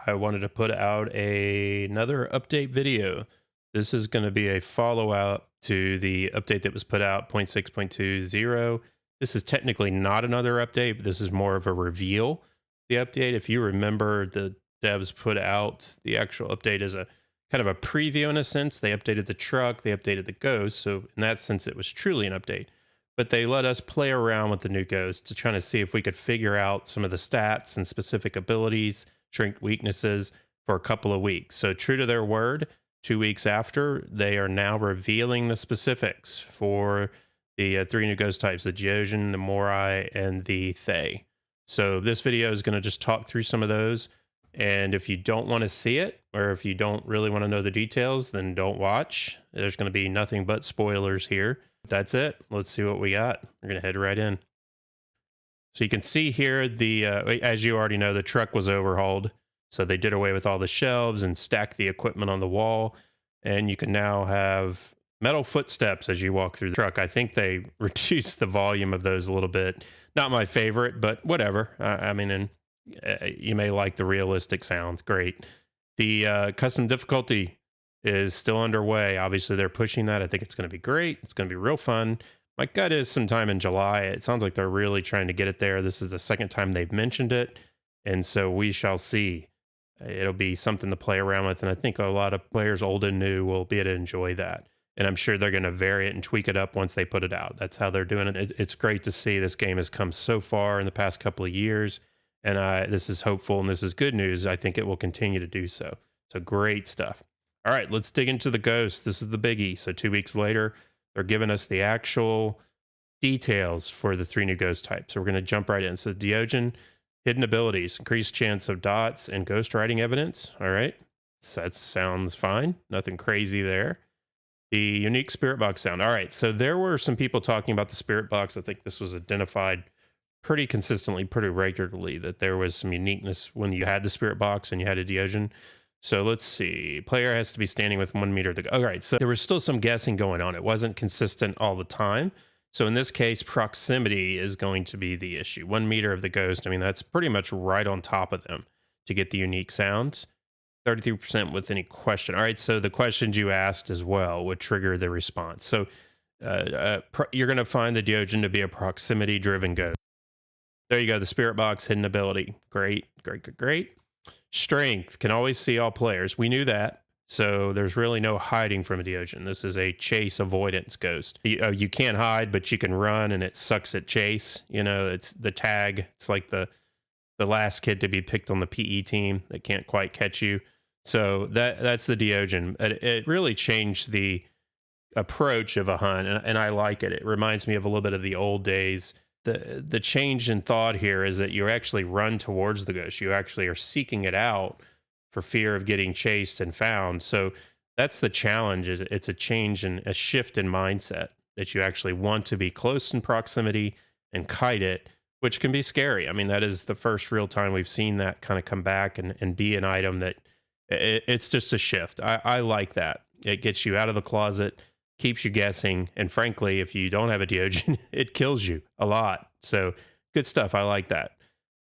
I wanted to put out another update video. This is going to be a follow-up to the update that was put out 0.6.20. This is technically not another update, but this is more of a reveal. The update, if you remember, the devs put out the actual update as a kind of a preview in a sense. They updated the truck, they updated the ghost, so in that sense it was truly an update. But they let us play around with the new ghost to try to see if we could figure out some of the stats and specific abilities, strength, weaknesses for a couple of weeks. So true to their word, 2 weeks after, they are now revealing the specifics for the three new ghost types, the Deogen, the Moroi, and the Thaye. So this video is going to just talk through some of those. And if you don't want to see it, or if you don't really want to know the details, then don't watch. There's going to be nothing but spoilers here. That's it. Let's see what we got. We're going to head right in. So you can see here, as you already know, the truck was overhauled. So they did away with all the shelves and stacked the equipment on the wall. And you can now have metal footsteps as you walk through the truck. I think they reduced the volume of those a little bit. Not my favorite, but whatever. I mean, you may like the realistic sound. Great. The custom difficulty is still underway. Obviously, they're pushing that. I think it's going to be great. It's going to be real fun. My gut is sometime in July. It sounds like they're really trying to get it there. This is the second time they've mentioned it. And so we shall see. It'll be something to play around with. And I think a lot of players, old and new, will be able to enjoy that. And I'm sure they're going to vary it and tweak it up once they put it out. That's how they're doing it. It's great to see this game has come so far in the past couple of years. And this is hopeful and this is good news. I think it will continue to do so. So great stuff. All right, let's dig into the ghost. This is the biggie. So 2 weeks later, they're giving us the actual details for the three new ghost types. So we're going to jump right in. So Deogen, hidden abilities, increased chance of dots and ghost writing evidence. All right, so that sounds fine. Nothing crazy there. The unique spirit box sound. All right, so there were some people talking about the spirit box. I think this was identified pretty consistently, pretty regularly, that there was some uniqueness when you had the spirit box and you had a Deogen. So let's see. Player has to be standing with 1 meter of the... All right, so there was still some guessing going on. It wasn't consistent all the time. So in this case, proximity is going to be the issue. 1 meter of the ghost, I mean, that's pretty much right on top of them to get the unique sounds. 33% with any question. All right, so the questions you asked as well would trigger the response. So you're going to find the Deogen to be a proximity-driven ghost. There you go, the spirit box, hidden ability. Great, great, great, great. Strength, can always see all players. We knew that. So there's really no hiding from a Deogen. This is a chase avoidance ghost. You can't hide, but you can run, and it sucks at chase. You know, it's the tag. It's like the last kid to be picked on the PE team that can't quite catch you. So that's the Deogen. It really changed the approach of a hunt, and I like it. It reminds me of a little bit of the old days. The change in thought here is that you actually run towards the ghost. You actually are seeking it out for fear of getting chased and found. So that's the challenge. Is it's a change and a shift in mindset that you actually want to be close in proximity and kite it, which can be scary. I mean, that is the first real time we've seen that kind of come back and be an item that it's just a shift. I like that. It gets you out of the closet, keeps you guessing, and frankly, if you don't have a Deogen, it kills you a lot. So good stuff. I like that.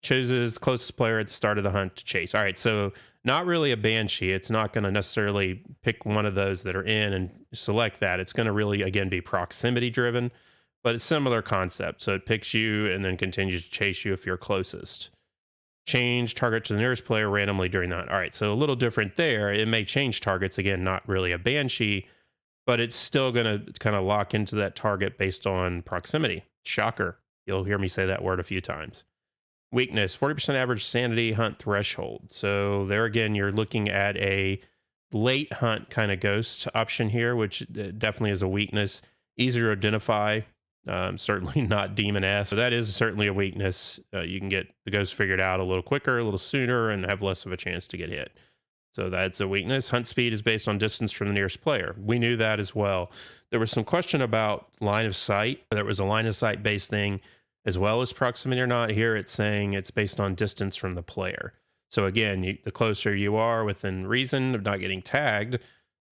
Chooses the closest player at the start of the hunt to chase. All right, so not really a banshee. It's not going to necessarily pick one of those that are in and select that. It's going to really, again, be proximity driven, but it's similar concept. So it picks you and then continues to chase you if you're closest. Change target to the nearest player randomly during that. All right, so a little different there. It may change targets. Again, not really a banshee, but it's still going to kind of lock into that target based on proximity. Shocker. You'll hear me say that word a few times. Weakness, 40% average sanity hunt threshold. So there again, you're looking at a late hunt kind of ghost option here, which definitely is a weakness. Easier to identify, certainly not demon-esque. So that is certainly a weakness. You can get the ghost figured out a little quicker, a little sooner, and have less of a chance to get hit. So that's a weakness. Hunt speed is based on distance from the nearest player. We knew that as well. There was some question about line of sight. There was a line of sight based thing as well as proximity or not. Here it's saying it's based on distance from the player. So again, the closer you are within reason of not getting tagged,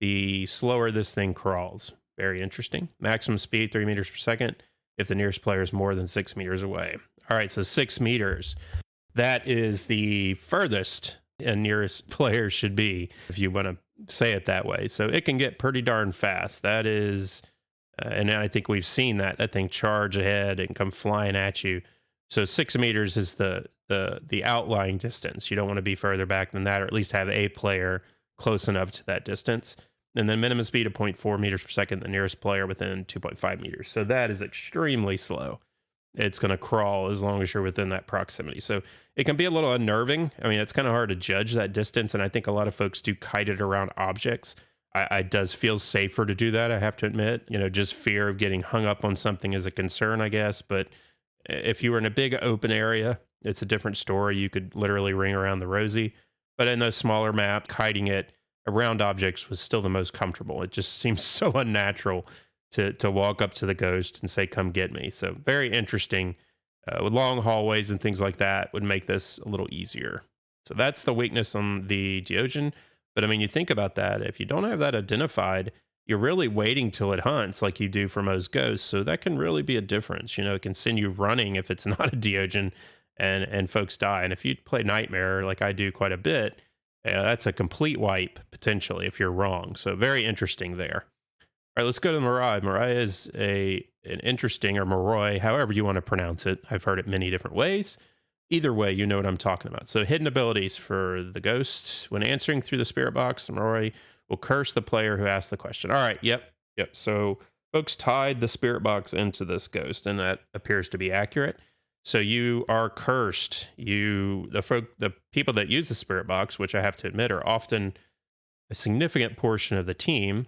the slower this thing crawls. Very interesting. Maximum speed, 3 meters per second, if the nearest player is more than 6 meters away. All right, so 6 meters. That is the furthest and nearest player should be, if you want to say it that way. So it can get pretty darn fast. That is, and I think we've seen that thing charge ahead and come flying at you. So 6 meters is the outlying distance. You don't want to be further back than that, or at least have a player close enough to that distance. And then minimum speed of 0.4 meters per second, the nearest player within 2.5 meters. So that is extremely slow. It's going to crawl as long as you're within that proximity. So it can be a little unnerving. I mean, it's kind of hard to judge that distance, and I think a lot of folks do kite it around objects. I does feel safer to do that, I have to admit. You know, just fear of getting hung up on something is a concern, I guess. But if you were in a big open area, it's a different story. You could literally ring around the rosy. But in those smaller maps, kiting it around objects was still the most comfortable. It just seems so unnatural to walk up to the ghost and say, come get me. So very interesting. With long hallways and things like that would make this a little easier. So that's the weakness on the Deogen. But I mean, you think about that. If you don't have that identified, you're really waiting till it hunts like you do for most ghosts. So that can really be a difference. You know, it can send you running if it's not a Deogen and folks die. And if you play Nightmare like I do quite a bit, that's a complete wipe potentially if you're wrong. So very interesting there. All right, let's go to Moroi. Moroi is an interesting, or Moroi, however you want to pronounce it. I've heard it many different ways. Either way, you know what I'm talking about. So hidden abilities for the ghost. When answering through the spirit box, Moroi will curse the player who asked the question. All right, yep. So folks tied the spirit box into this ghost, and that appears to be accurate. So you are cursed. The people that use the spirit box, which I have to admit are often a significant portion of the team,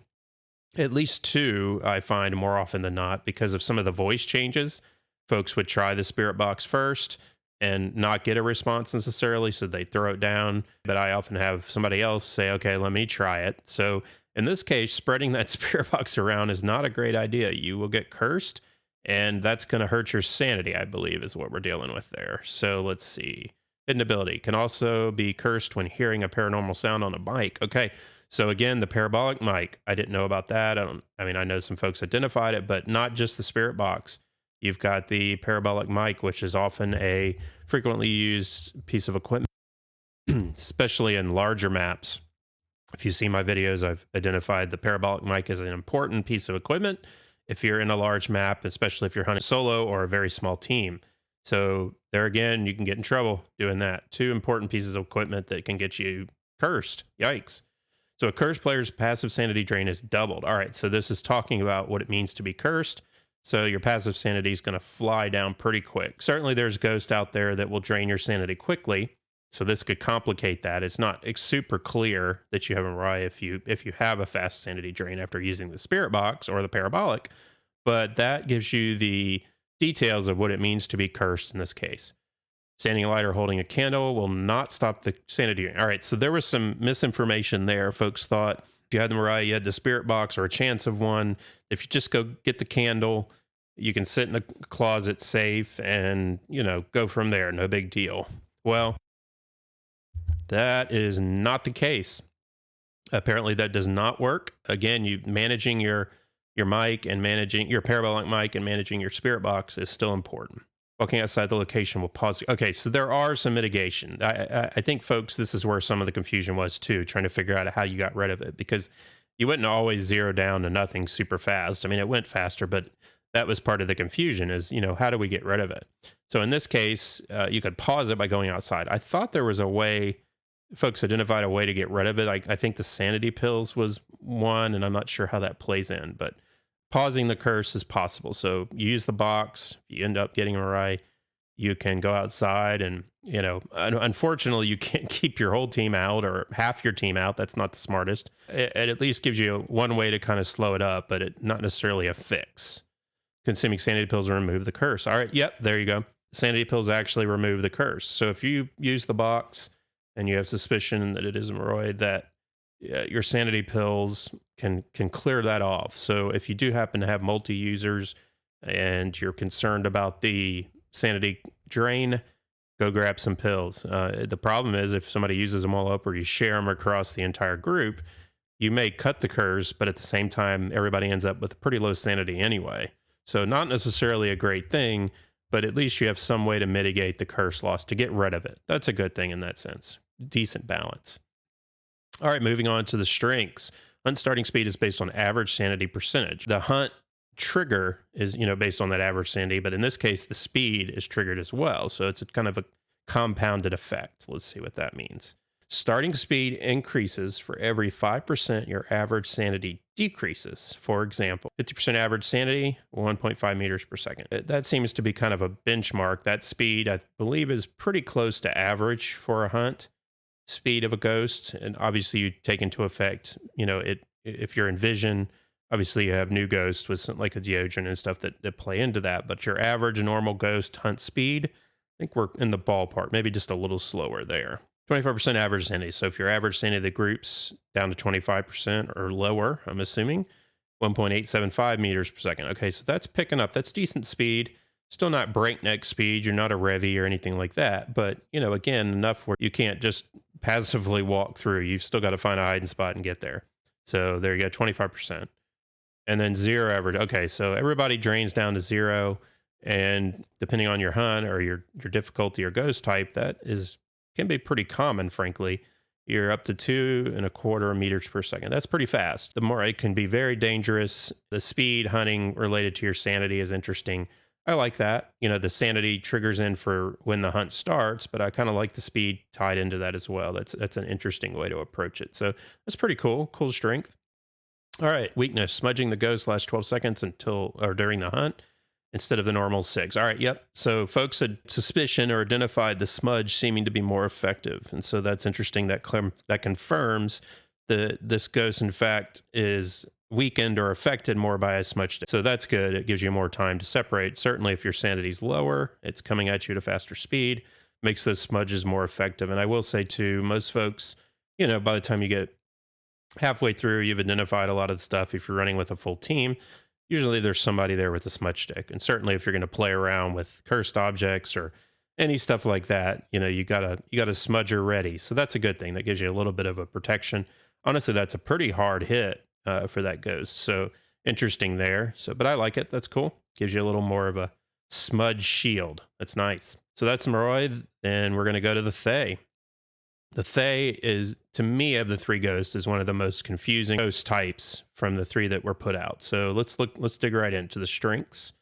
at least two, I find more often than not, because of some of the voice changes. Folks would try the spirit box first and not get a response necessarily, so they throw it down. But I often have somebody else say, okay, let me try it. So in this case, spreading that spirit box around is not a great idea. You will get cursed, and that's going to hurt your sanity, I believe, is what we're dealing with there. So let's see. Hidden ability can also be cursed when hearing a paranormal sound on a mic. Okay. So again, the parabolic mic, I didn't know about that. I know some folks identified it, but not just the spirit box. You've got the parabolic mic, which is often a frequently used piece of equipment, especially in larger maps. If you see my videos, I've identified the parabolic mic as an important piece of equipment if you're in a large map, especially if you're hunting solo or a very small team. So there again, you can get in trouble doing that. Two important pieces of equipment that can get you cursed. Yikes. So a cursed player's passive sanity drain is doubled. All right, so this is talking about what it means to be cursed. So your passive sanity is going to fly down pretty quick. Certainly there's ghosts out there that will drain your sanity quickly. So this could complicate that. It's not super clear that you have a Moroi if you have a fast sanity drain after using the spirit box or the parabolic, but that gives you the details of what it means to be cursed in this case. Standing a light or holding a candle will not stop the sanity drain. All right, so there was some misinformation there. Folks thought if you had the Moroi, you had the spirit box or a chance of one. If you just go get the candle, you can sit in a closet safe and, go from there. No big deal. Well, that is not the case. Apparently that does not work. Again, you managing your mic and managing your parabolic mic and managing your spirit box is still important. Walking outside the location will pause. Okay, so there are some mitigation. I think, folks, this is where some of the confusion was too, trying to figure out how you got rid of it, because you wouldn't always zero down to nothing super fast. I mean, it went faster, but that was part of the confusion is, how do we get rid of it? So in this case, you could pause it by going outside. I thought there was a way, folks identified a way to get rid of it. I think the sanity pills was one, and I'm not sure how that plays in, but pausing the curse is possible. So you use the box, if you end up getting a Moroi, you can go outside and, unfortunately you can't keep your whole team out or half your team out. That's not the smartest. It at least gives you one way to kind of slow it up, but not necessarily a fix. Consuming sanity pills will remove the curse. All right. Yep. There you go. Sanity pills actually remove the curse. So if you use the box and you have suspicion that it is a Moroi, that your sanity pills can clear that off. So if you do happen to have multi-users and you're concerned about the sanity drain, go grab some pills. The problem is if somebody uses them all up or you share them across the entire group, you may cut the curse, but at the same time, everybody ends up with pretty low sanity anyway. So not necessarily a great thing, but at least you have some way to mitigate the curse loss, to get rid of it. That's a good thing in that sense. decent balance. All right, moving on to the strengths. Hunt starting speed is based on average sanity percentage. The hunt trigger is, based on that average sanity, but in this case, the speed is triggered as well. So it's a kind of a compounded effect. Let's see what that means. Starting speed increases for every 5% your average sanity decreases. For example, 50% average sanity, 1.5 meters per second. That seems to be kind of a benchmark. That speed, I believe, is pretty close to average for a hunt speed of a ghost. And obviously you take into effect, if you're in vision, obviously you have new ghosts with like a Deogen and stuff that play into that. But your average normal ghost hunt speed, I think we're in the ballpark, maybe just a little slower there. 25% average sanity. So if your average sanity of the group's down to 25% or lower, I'm assuming 1.875 meters per second. Okay, so that's picking up. That's decent speed. Still not breakneck speed. You're not a Revy or anything like that. But, again, enough where you can't just passively walk through. You've still got to find a hiding spot and get there. So there you go, 25%. And then 0 average. Okay, so everybody drains down to 0. And depending on your hunt or your difficulty or ghost type, that can be pretty common, frankly. You're up to 2.25 meters per second. That's pretty fast. The Moroi can be very dangerous. The speed hunting related to your sanity is interesting. I like that. The sanity triggers in for when the hunt starts, but I kind of like the speed tied into that as well. That's an interesting way to approach it. So that's pretty cool. Cool strength. All right, weakness. Smudging the ghost lasts 12 seconds during the hunt instead of the normal 6. All right, yep. So folks had suspicion or identified the smudge seeming to be more effective. And so that's interesting. That confirms this ghost, in fact, is weakened or affected more by a smudge stick. So that's good. It gives you more time to separate. Certainly if your sanity's lower, it's coming at you at a faster speed, makes those smudges more effective. And I will say too, most folks, by the time you get halfway through, you've identified a lot of the stuff. If you're running with a full team, usually there's somebody there with a smudge stick. And certainly if you're going to play around with cursed objects or any stuff like that, you got a smudger ready. So that's a good thing. That gives you a little bit of a protection. Honestly, that's a pretty hard hit for that ghost. So interesting there. But I like it. That's cool. Gives you a little more of a smudge shield. That's nice. So that's Moroi. Then we're going to go to the Thaye. The Thaye is, to me, of the 3 ghosts, is one of the most confusing ghost types from the 3 that were put out. So let's dig right into the strengths.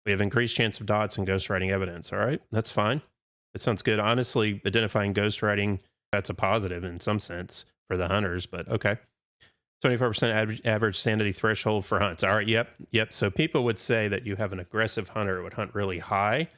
We have increased chance of dots and ghost writing evidence. All right, that's fine. That sounds good. Honestly, identifying ghost writing, that's a positive in some sense for the hunters, but okay. 25% average sanity threshold for hunts. All right, yep. So people would say that you have an aggressive hunter would hunt really high.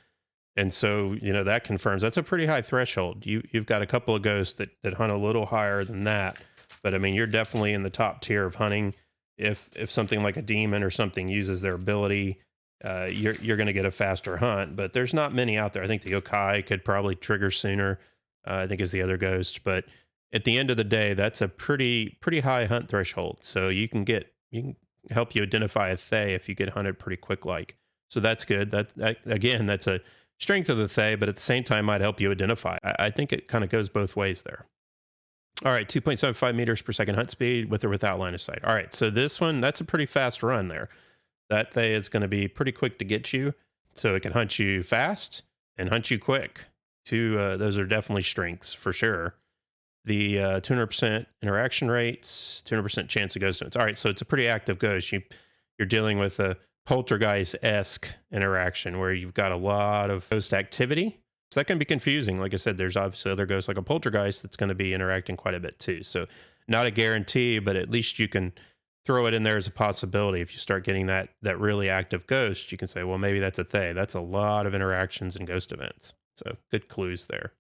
And so, that confirms that's a pretty high threshold. You've got a couple of ghosts that hunt a little higher than that. But I mean, you're definitely in the top tier of hunting. If something like a demon or something uses their ability, you're going to get a faster hunt. But there's not many out there. I think the yokai could probably trigger sooner, I think is the other ghost. But at the end of the day, that's a pretty high hunt threshold. So you can help you identify a Thaye if you get hunted pretty quick like. So that's good. That again, that's a strength of the Thaye, but at the same time might help you identify. I think it kind of goes both ways there. All right, 2.75 meters per second hunt speed with or without line of sight. All right, so this one, that's a pretty fast run there. That Thaye is going to be pretty quick to get you, so it can hunt you fast and hunt you quick. Those are definitely strengths for sure. The 200% interaction rates, 200% chance of ghost events. All right, so it's a pretty active ghost. You're dealing with a poltergeist-esque interaction where you've got a lot of ghost activity. So that can be confusing. Like I said, there's obviously other ghosts like a poltergeist that's going to be interacting quite a bit too. So not a guarantee, but at least you can throw it in there as a possibility. If you start getting that really active ghost, you can say, well, maybe that's a Thaye. That's a lot of interactions and ghost events. So good clues there.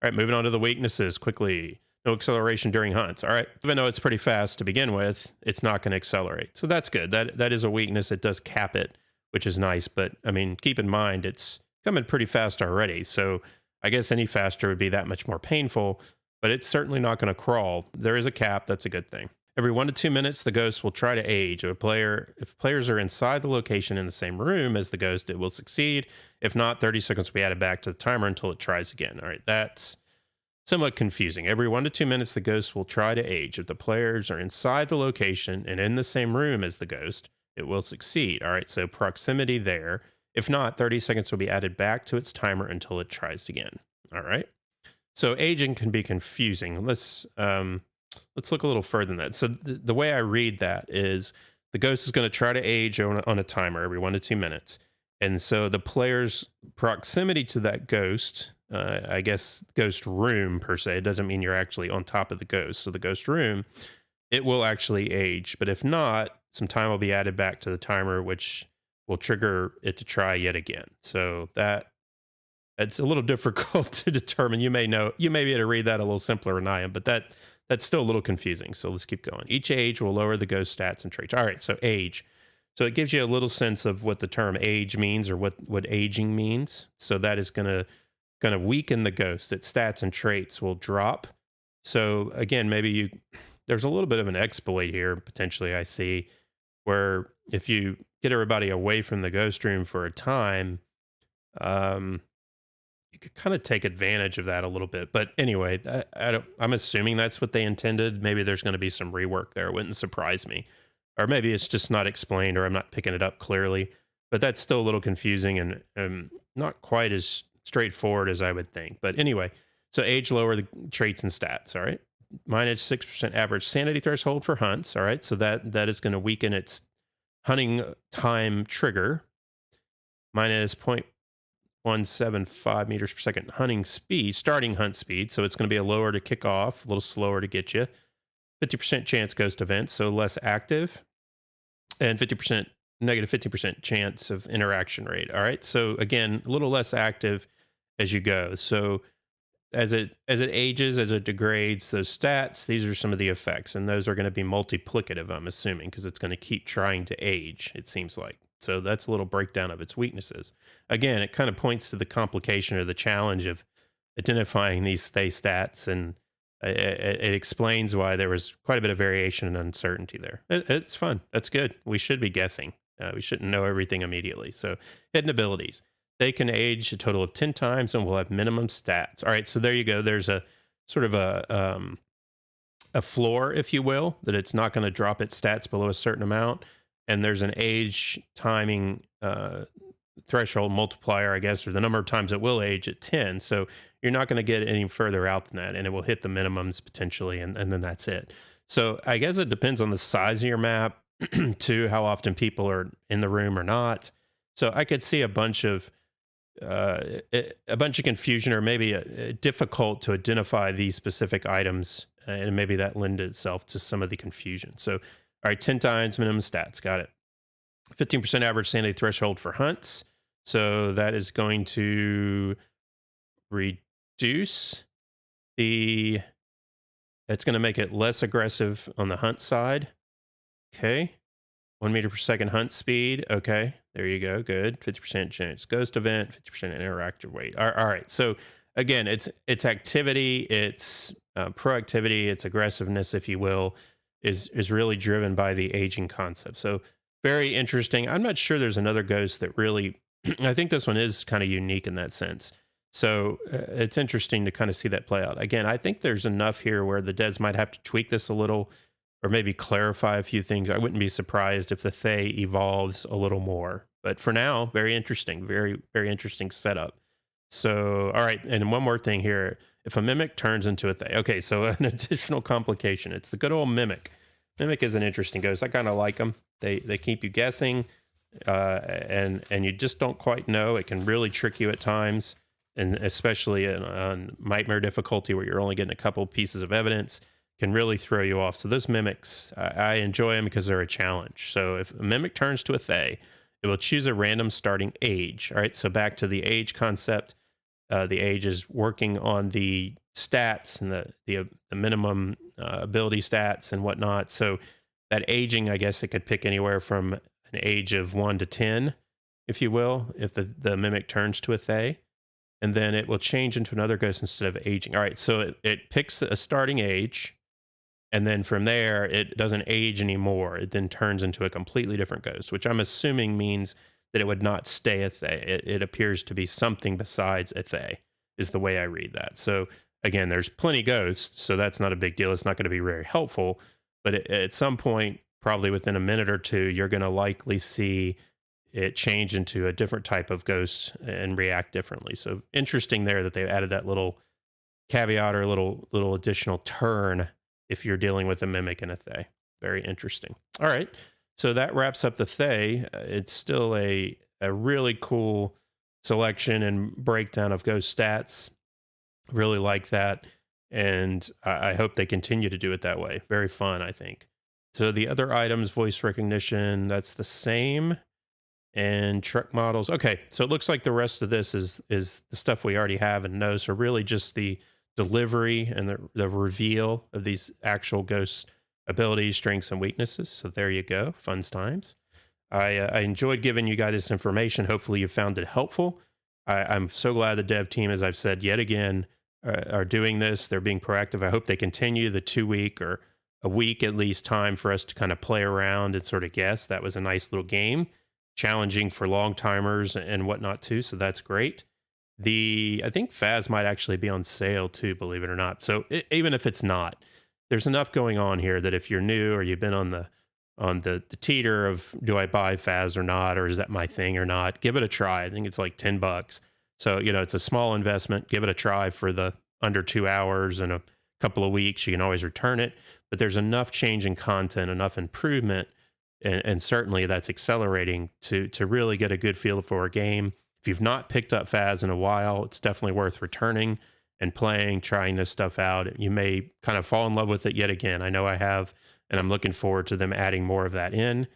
All right, moving on to the weaknesses quickly. No acceleration during hunts. All right, even though it's pretty fast to begin with, it's not going to accelerate. So that's good. That is a weakness. It does cap it, which is nice. But I mean, keep in mind, it's coming pretty fast already. So I guess any faster would be that much more painful, but it's certainly not going to crawl. There is a cap. That's a good thing. Every 1 to 2 minutes, the ghost will try to age. If players are inside the location in the same room as the ghost, it will succeed. If not, 30 seconds will be added back to the timer until it tries again. All right, that's somewhat confusing. Every 1 to 2 minutes, the ghost will try to age. If the players are inside the location and in the same room as the ghost, it will succeed. All right, so proximity there. If not, 30 seconds will be added back to its timer until it tries again. All right. So aging can be confusing. Let's look a little further than that. So the way I read that is the ghost is going to try to age on a timer every 1 to 2 minutes, and so the player's proximity to that ghost, I guess ghost room per se, it doesn't mean you're actually on top of the ghost. So the ghost room, it will actually age, but if not, some time will be added back to the timer, which will trigger it to try yet again. So that it's a little difficult to determine. You may be able to read that a little simpler than I am, but that's still a little confusing. So let's keep going. Each age will lower the ghost stats and traits. All right, so age. So it gives you a little sense of what the term age means, or what aging means. So that is gonna weaken the ghost. Its stats and traits will drop. So again, there's a little bit of an exploit here potentially I see, where if you get everybody away from the ghost room for a time, um, you could kind of take advantage of that a little bit. But anyway, I'm assuming that's what they intended. Maybe there's going to be some rework there. It wouldn't surprise me. Or maybe it's just not explained, or I'm not picking it up clearly. But that's still a little confusing and not quite as straightforward as I would think. But anyway, so age lower the traits and stats. All right. Minus 6% average sanity threshold for hunts. All right. So that is going to weaken its hunting time trigger. Minus 0.175 meters per second hunting speed, starting hunt speed. So it's going to be a lower to kick off, a little slower to get you. 50% chance ghost events, so less active, and 50% negative 50% chance of interaction rate. All right. So again, a little less active as you go. So as it ages, as it degrades those stats, these are some of the effects, and those are going to be multiplicative, I'm assuming, because it's going to keep trying to age, it seems like. So that's a little breakdown of its weaknesses. Again, it kind of points to the complication or the challenge of identifying these Thaye stats, and it explains why there was quite a bit of variation and uncertainty there. It's fun. That's good. We should be guessing. We shouldn't know everything immediately. So hidden abilities. They can age a total of 10 times and will have minimum stats. All right, so there you go. There's a sort of a floor, if you will, that it's not going to drop its stats below a certain amount. And there's an age timing threshold multiplier, I guess, or the number of times it will age at 10. So you're not going to get any further out than that, and it will hit the minimums potentially, and then that's it. So I guess it depends on the size of your map, to how often people are in the room or not. So I could see a bunch of confusion, or maybe difficult to identify these specific items, and maybe that lended itself to some of the confusion. So, all right, 10 times minimum stats, got it. 15% average sanity threshold for hunts, so that is going to reduce the. It's going to make it less aggressive on the hunt side. Okay, 1 meter per second hunt speed. Okay, there you go. Good. 50% chance ghost event, 50% interactive weight. All right. So again, it's activity, it's proactivity, its aggressiveness, if you will, is really driven by the aging concept. So very interesting. I'm not sure there's another ghost that really. I think this one is kind of unique in that sense. So it's interesting to kind of see that play out. Again, I think there's enough here where the devs might have to tweak this a little, or maybe clarify a few things. I wouldn't be surprised if the Thaye evolves a little more. But for now, very interesting, very, very interesting setup. So, all right, and one more thing here. If a mimic turns into a Thaye. Okay, so an additional complication. It's the good old mimic. Mimic is an interesting ghost. I kind of like them. They keep you guessing, and you just don't quite know. It can really trick you at times, and especially on nightmare difficulty, where you're only getting a couple pieces of evidence, can really throw you off. So those mimics, I enjoy them because they're a challenge. So if a mimic turns to a Thaye, it will choose a random starting age. All right, so back to the age concept. The age is working on the stats and the minimum ability stats and whatnot. So that aging, I guess it could pick anywhere from an age of 1 to 10, if you will, if the mimic turns to a Thaye. And then it will change into another ghost instead of aging. All right, so it picks a starting age, and then from there, it doesn't age anymore. It then turns into a completely different ghost, which I'm assuming means that it would not stay a Thaye. It appears to be something besides a Thaye, is the way I read that. So again, there's plenty ghosts, so that's not a big deal. It's not going to be very helpful. But at some point, probably within a minute or two, you're going to likely see it change into a different type of ghost and react differently. So interesting there that they added that little caveat or a little additional turn if you're dealing with a mimic and a Thaye. Very interesting. All right. So that wraps up the Thaye. It's still a really cool selection and breakdown of Ghost stats. Really like that. And I hope they continue to do it that way. Very fun, I think. So the other items, voice recognition, that's the same. And truck models. Okay, so it looks like the rest of this is the stuff we already have and know. So really just the delivery and the reveal of these actual ghost abilities, strengths, and weaknesses. So there you go. Fun times. I enjoyed giving you guys this information. Hopefully you found it helpful. I'm so glad the dev team, as I've said yet again, are doing this. They're being proactive. I hope they continue the 2 week or a week at least time for us to kind of play around and sort of guess. That was a nice little game, challenging for long timers and whatnot too. So that's great. I think Phas might actually be on sale too, believe it or not. So even if it's not, there's enough going on here that if you're new or you've been on the teeter of do I buy Phas or not, or is that my thing or not, give it a try. I think it's like $10. So, it's a small investment. Give it a try for the under 2 hours and a couple of weeks. You can always return it, but there's enough change in content, enough improvement, and certainly that's accelerating to really get a good feel for a game. If you've not picked up Phas in a while, it's definitely worth returning and playing, trying this stuff out. You may kind of fall in love with it yet again. I know I have, and I'm looking forward to them adding more of that in.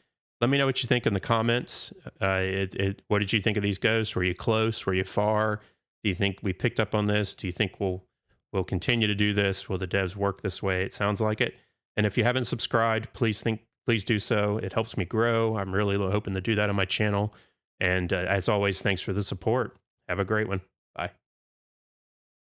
Let me know what you think in the comments. What did you think of these ghosts? Were you close? Were you far? Do you think we picked up on this? Do you think we'll continue to do this? Will the devs work this way? It sounds like it. And if you haven't subscribed, please do so. It helps me grow. I'm really hoping to do that on my channel. And as always, thanks for the support. Have a great one. Bye.